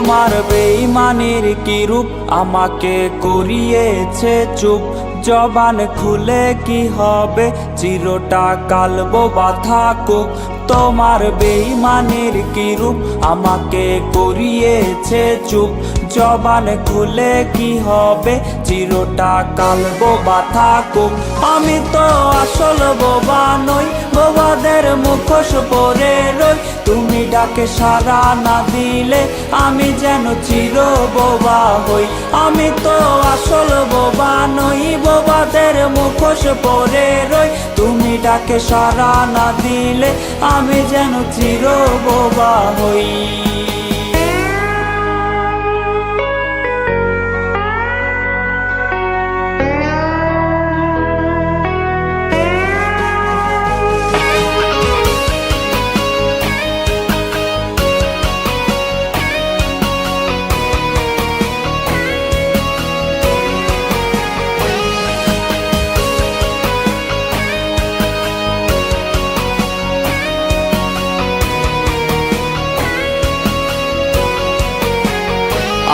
তোমার বেঈমানির কি রূপ, আমাকে করিয়েছে চুপ। জবান খুলে কি হবে, চিরটা কালবো বাধা কুক। তোমার বেঈমানির কি রূপ, আমাকে করিয়েছে চুপ। জবান খুলে কি হবে, চিরটা কালবো বাধা কুক। আমি তো আসল বোবা নই, বোবাদের মুখোশ পরে রই। তুমি ডাকে সাড়া না দিলে আমি যেন চির বোবা হই। আমি তো আসল বোবা নই, বোবাদের মুখোশ পরে রই। তুমি ডাকে সাড়া না দিলে আমি যেন চির বোবা হই।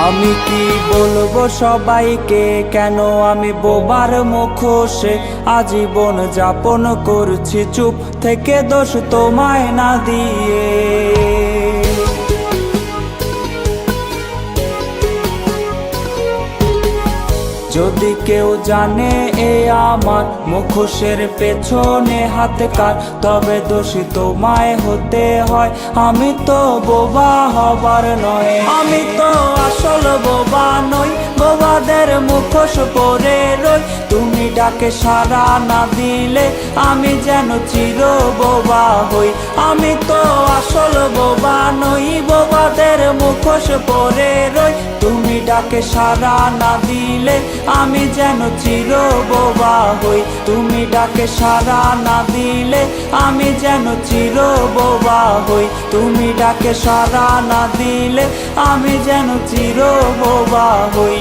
আমি কি বলবো সবাইকে, কেন আমি বোবার মুখোশে আজীবন যাপন করছি চুপ থেকে, দোষ তোমায় না দিয়ে। যদি কেউ জানে এ আমার মুখোশের পেছনে হাত কার, তবে দোষী তোমায় হতে হয়, আমি তো বোবা হবার নয়। আমি তো আসল বোবা নই, বোবাদের মুখোশ পরে রই। তুমি ডাকে সাড়া না দিলে আমি যেন চির বোবা হই। আমি তো আসল বোবা নই, বোবাদের মুখোশ পরে রই। তুমি ডাকে সাড়া না দিলে আমি যেন চির বোবা হই। তুমি ডাকে সাড়া না দিলে আমি যেন চির বোবা হই। তুমি ডাকে সাড়া না দিলে আমি যেন চির বোবা হই।